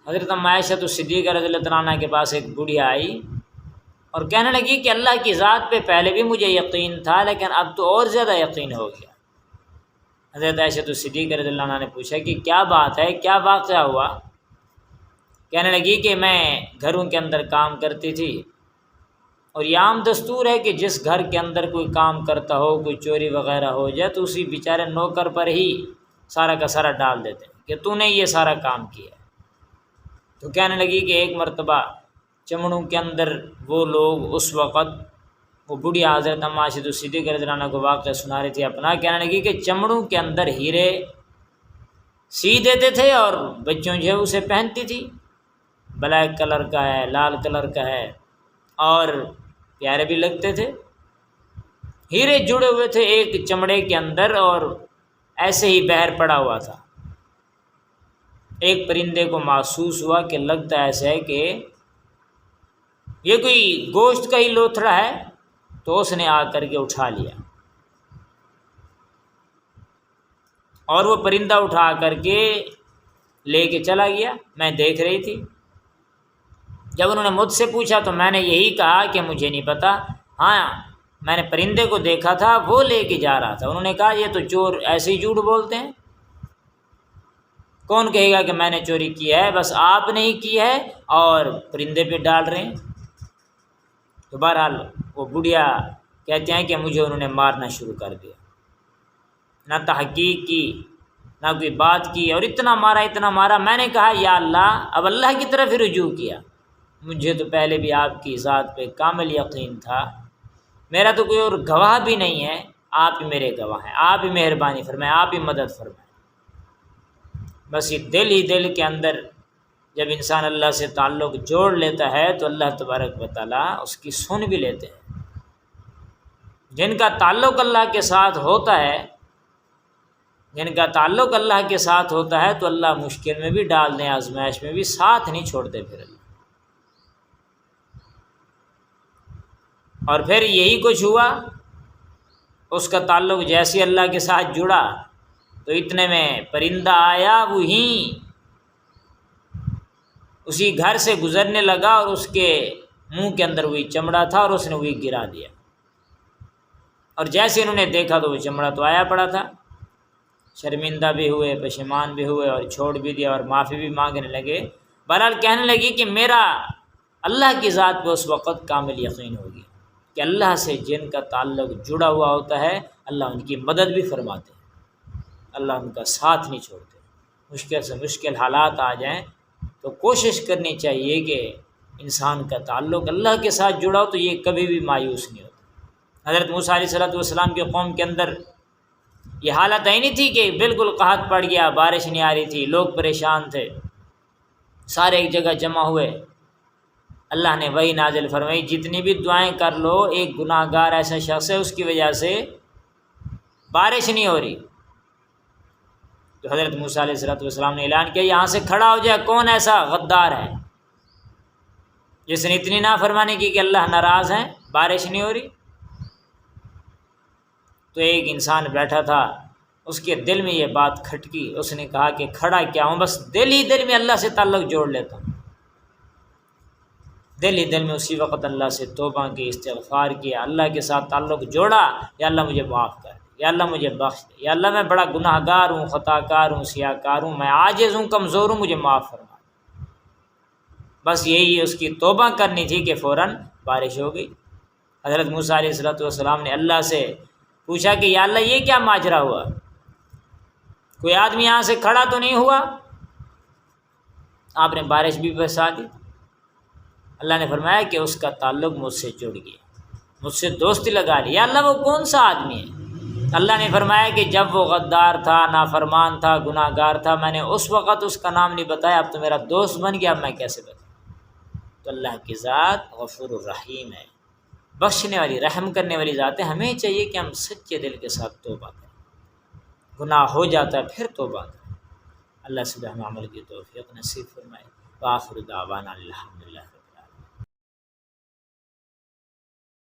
حضرت عائشہ صدیقہ رضی اللہ تعالیٰ عنہ کے پاس ایک بڑھیا آئی اور کہنے لگی کہ اللہ کی ذات پہ پہلے بھی مجھے یقین تھا لیکن اب تو اور زیادہ یقین ہو گیا۔ حضرت عائشہ صدیقہ رضی اللہ عنہ نے پوچھا کہ کیا بات ہے، کیا واقعہ ہوا؟ کہنے لگی کہ میں گھروں کے اندر کام کرتی تھی اور یہ عام دستور ہے کہ جس گھر کے اندر کوئی کام کرتا ہو، کوئی چوری وغیرہ ہو جائے تو اسی بیچارے نوکر پر ہی سارا کا سارا ڈال دیتے ہیں کہ تو نے یہ سارا کام کیا۔ تو کہنے لگی کہ ایک مرتبہ چمڑوں کے اندر وہ لوگ اس وقت وہ بڑھیا حضرت عائشہ صدیقہ رضی اللہ عنہ کو واقعہ سنا رہی تھی اپنا، کہنے لگی کہ چمڑوں کے اندر ہیرے سی دیتے تھے اور بچوں جو ہے اسے پہنتی تھی، بلیک کلر کا ہے، لال کلر کا ہے اور پیارے بھی لگتے تھے۔ ہیرے جڑے ہوئے تھے ایک چمڑے کے اندر اور ایسے ہی بہر پڑا ہوا تھا۔ ایک پرندے کو محسوس ہوا کہ لگتا ایسا ہے کہ یہ کوئی گوشت کا ہی لوتھڑا ہے، تو اس نے آ کر کے اٹھا لیا اور وہ پرندہ اٹھا کر کے لے کے چلا گیا۔ میں دیکھ رہی تھی، جب انہوں نے مجھ سے پوچھا تو میں نے یہی کہا کہ مجھے نہیں پتا، ہاں میں نے پرندے کو دیکھا تھا وہ لے کے جا رہا تھا۔ انہوں نے کہا یہ تو چور ایسے ہی جھوٹ بولتے ہیں، کون کہے گا کہ میں نے چوری کی ہے، بس آپ نے ہی کی ہے اور پرندے پہ ڈال رہے ہیں۔ تو بہرحال وہ بڑھیا کہتے ہیں کہ مجھے انہوں نے مارنا شروع کر دیا، نہ تحقیق کی نہ کوئی بات کی، اور اتنا مارا میں نے کہا یا اللہ، اب اللہ کی طرف ہی رجوع کیا، مجھے تو پہلے بھی آپ کی ذات پہ کامل یقین تھا، میرا تو کوئی اور گواہ بھی نہیں ہے، آپ ہی میرے گواہ ہیں، آپ ہی مہربانی فرمائیں، آپ ہی مدد فرمائیں۔ بس یہ دل کے اندر جب انسان اللہ سے تعلق جوڑ لیتا ہے تو اللہ تبارک و تعالیٰ اس کی سن بھی لیتے ہیں۔ جن کا تعلق اللہ کے ساتھ ہوتا ہے تو اللہ مشکل میں بھی ڈال دیں، آزمائش میں بھی ساتھ نہیں چھوڑتے پھر اللہ۔ اور پھر یہی کچھ ہوا، اس کا تعلق جیسے اللہ کے ساتھ جڑا تو اتنے میں پرندہ آیا، اسی گھر سے گزرنے لگا اور اس کے منہ کے اندر وہی چمڑا تھا اور اس نے وہی گرا دیا، اور جیسے انہوں نے دیکھا تو وہ چمڑا تو آیا پڑا تھا۔ شرمندہ بھی ہوئے، پشیمان بھی ہوئے اور چھوڑ بھی دیا اور معافی بھی مانگنے لگے۔ بہرحال کہنے لگی کہ میرا اللہ کی ذات پہ اس وقت کامل یقین ہوگی کہ اللہ سے جن کا تعلق جڑا ہوا ہوتا ہے اللہ ان کی مدد بھی فرماتے ہیں، اللہ ان کا ساتھ نہیں چھوڑتے۔ مشکل سے مشکل حالات آ جائیں تو کوشش کرنی چاہیے کہ انسان کا تعلق اللہ کے ساتھ جڑا ہو تو یہ کبھی بھی مایوس نہیں ہوتا۔ حضرت موسیٰ علیہ السلام کے قوم کے اندر یہ حالت آئی نہیں تھی کہ بالکل قحط پڑ گیا، بارش نہیں آ رہی تھی، لوگ پریشان تھے، سارے ایک جگہ جمع ہوئے۔ اللہ نے وحی نازل فرمائی جتنی بھی دعائیں کر لو، ایک گناہ گار ایسا شخص ہے اس کی وجہ سے بارش نہیں ہو رہی۔ تو حضرت موسیٰ علیہ السلام نے اعلان کیا یہاں سے کھڑا ہو جائے، کون ایسا غدار ہے جس نے اتنی نافرمانی کی کہ اللہ ناراض ہیں، بارش نہیں ہو رہی؟ تو ایک انسان بیٹھا تھا، اس کے دل میں یہ بات کھٹکی، اس نے کہا کہ کھڑا کیا ہوں، بس دل ہی دل میں اللہ سے تعلق جوڑ لیتا ہوں۔ دل ہی دل میں اسی وقت اللہ سے توبہ کی، استغفار کیا، اللہ کے ساتھ تعلق جوڑا، یا اللہ مجھے معاف کر، یا اللہ مجھے بخش دے، یا اللہ میں بڑا گناہ گار ہوں، خطا کار ہوں، سیاہ کار ہوں، میں عاجز ہوں، کمزور ہوں، مجھے معاف فرما۔ بس یہی اس کی توبہ کرنی تھی کہ فوراً بارش ہو گئی۔ حضرت موسیٰ علیہ السلام نے اللہ سے پوچھا کہ یا اللہ یہ کیا ماجرا ہوا، کوئی آدمی یہاں سے کھڑا تو نہیں ہوا؟ آپ نے بارش بھی برسا دی۔ اللہ نے فرمایا کہ اس کا تعلق مجھ سے جڑ گیا، مجھ سے دوستی لگا لی۔ یا اللہ وہ کون سا آدمی ہے؟ اللہ نے فرمایا کہ جب وہ غدار تھا، نافرمان تھا، گناہ گار تھا، میں نے اس وقت اس کا نام نہیں بتایا، اب تو میرا دوست بن گیا، اب میں کیسے بتاؤں؟ تو اللہ کی ذات غفور الرحیم ہے، بخشنے والی، رحم کرنے والی ذات ہے۔ ہمیں چاہیے کہ ہم سچے دل کے ساتھ توبہ کریں، گناہ ہو جاتا ہے پھر توبہ کریں۔ اللہ سے ہم عمل کی توفیق نصیب فرمائے۔ وآخر دعوانا الحمدللہ۔